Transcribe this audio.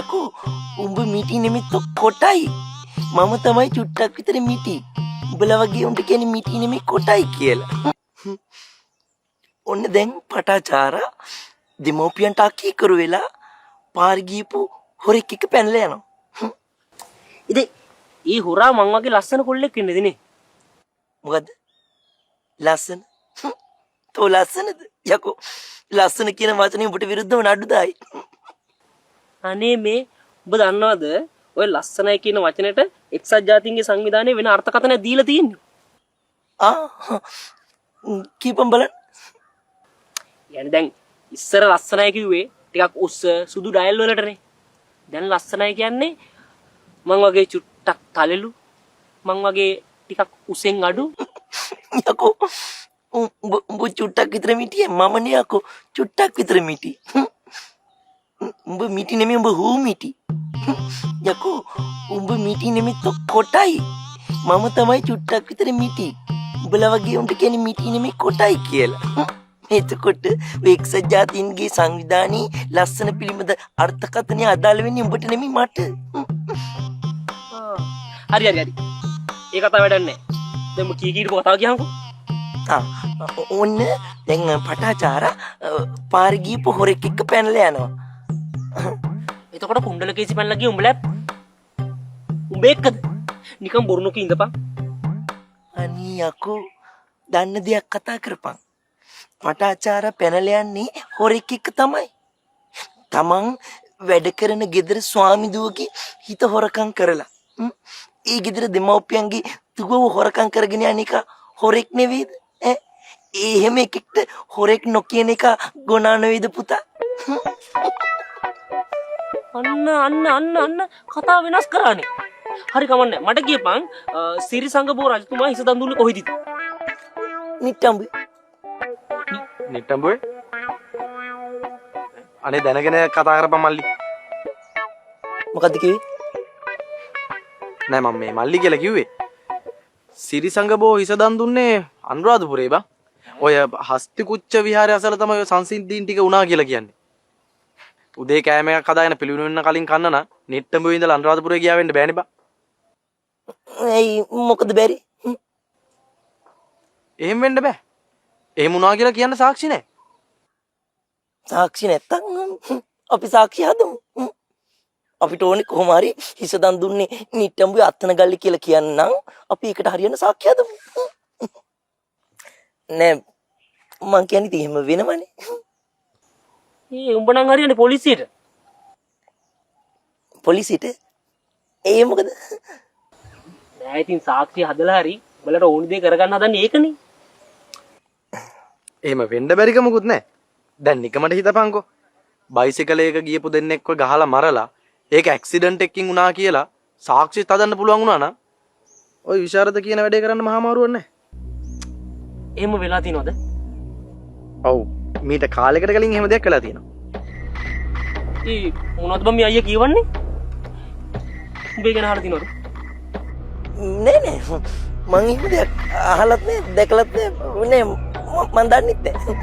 යකෝ උඹ මිටි නෙමෙත් කොටයි. මම තමයි චුට්ටක් විතර මිටි. උඹලා වගේ උන්ට කියන්නේ මිටි නෙමෙයි කොටයි කියලා. ඔන්න දැන් පටාචාරා දෙමෝපියන්ට අකී කරු වෙලා පාර ගියපු හොරෙක් එක්ක පැනලා යනවා. ඉතින් ඊ හොරා මං වගේ ලස්සන කොල්ලෙක් ඉන්නද නේ? මොකද්ද? ලස්සන? තෝ ලස්සනද? යකෝ ලස්සන කියන වචනේ උඹට විරුද්ධව නඩුදායි. අනේ මේ ඔබ දන්නවද ඔය ලස්සනයි කියන වචනෙට එක්සත් ජාතීන්ගේ සංවිධානයේ වෙන අර්ථකථනයක් දීලා තියෙන්නේ. කීපම් බලන්න. يعني දැන් ඉස්සර ලස්සනයි කිව්වේ ටිකක් උස්ස සුදු ඩයල් වලටනේ. දැන් ලස්සනයි කියන්නේ මං වගේ චුට්ටක් තලෙලු මං වගේ ටිකක් උසෙන් අඩු. යකෝ උඹ චුට්ටක් විතර මිටියේ මම නේ යකෝ චුට්ටක් විතර මිටි. උඹ මිටි නෙමෙයි උඹ හූ මිටි. යකෝ උඹ මිටි නෙමෙත් කොටයි. මම තමයි චුට්ටක් විතර මිටි. උඹලා වගේ උන්ට කියන්නේ මිටි නෙමෙයි කොටයි කියලා. එතකොට එක්සත් ජාතීන්ගේ සංවිධානයේ ලස්සන පිළිබඳ අර්ථකථනය අදාළ වෙන්නේ උඹට නෙමෙයි මට. හරි. ඒ කතාව වැඩක් නැහැ. දැන් කී කීට කතාව කියහන්කෝ. ඔන්න දැන් පටාචාරා පාර ගියපු හොරෙක් එක්ක පැනලා යනවා. එතකොට කුණ්ඩල කේසි පැනලා ගිය උඹලත් උඹ එක්කද? නිකන් බොරුනක ඉඳපන්. අනී යකෝ දන්න දෙයක් කතා කරපන්. පටාචාරා පැනලා යන්නේ හොරෙක් එක්ක තමයි. තමන් වැඩ කරන ගෙදර ස්වාමි දුවගේ හිත හොරකම් කරලා. ඒ ගෙදර දෙමව්පියන්ගේ දුවව හොරකම් කරගෙන යන එක හොරෙක් නෙවෙයිද? එහෙම එකෙක්ට හොරෙක් නොකියන එක ගොනා නෙවෙයිද පුතා? අන්න කතාව වෙනස් කරානේ. හරි කමන්නේ. මට කියපන් සිරිසංගබෝ රජතුමා හිස දන් දුන්නේ කොහෙද? නිට්ටඹුවේ. නිට්ටඹුවේ? අනේ දැනගෙන කතා කරපන් මල්ලි. මොකද්ද කිව්වේ? නෑ මම මේ මල්ලි කියලා කිව්වේ. සිරිසංගබෝ හිස දන් දුන්නේ අනුරාධපුරේ බං. ඔය හස්තිකුච්ච විහාරය අසල තමයි ඔය සංසිද්ධීන් ටික වුණා කියලා කියන්නේ. උදේ කෑම එකක් හදාගෙන පිළිවෙල වෙන්න කලින් කන්න නම් නිට්ටඹුවේ ඉඳලා අනුරාධපුරේ ගියා වෙන්න බෑනේ බං. ඇයි මොකද බැරි? එහෙම වෙන්න බෑ. එහෙම වුණා කියලා කියන්න සාක්ෂි නෑ. සාක්ෂි නැත්තම් අපි සාක්ෂි හදමු. අපිට ඕනේ කොහොම හරි හිස දන් දුන්නේ නිට්ටඹුවේ අත්තනගල්ලි කියලා කියන්නම් අපි ඒකට හරියන සාක්ෂි හදමු. නෑ මං කියන්නේ එහෙම වෙනවනේ. උඹ නම් හරියන්නේ පොලිසියට. පොලිසියට? ඒ මොකද? නෑ ඉතින් සාක්ෂි හදලා හරි උඹලට ඕනි දේ කරගන්න හදන්නේ ඒකනේ. එහෙම වෙන්න බැරිකමකුත් නෑ. දැන් නිකමට හිතපන්කෝ. බයිසිකලයක ගියපු දෙන්නෙක්ව ගහලා මරලා ඒක ඇක්සිඩන්ට් එකකින් වුණා කියලා සාක්ෂිත් හදන්න පුළුවන් වුණා නම් ওই විශාරද කියන වැඩේ කරන්න මහා මාරුවක් නෑ. එහෙම වෙලා තියනවද? ඔව් මීට කාලයකට කලින් එහෙම දෙයක් වෙලා තියෙනවා. ඒ මොනවද බම් මේ අයියා කියවන්නේ? උඹේ ගැන අහලා තියනවද? නෑ මං එහෙම දෙයක් අහලත් නෑ දැකලත් නෑ මං දන්නෙත් නෑ.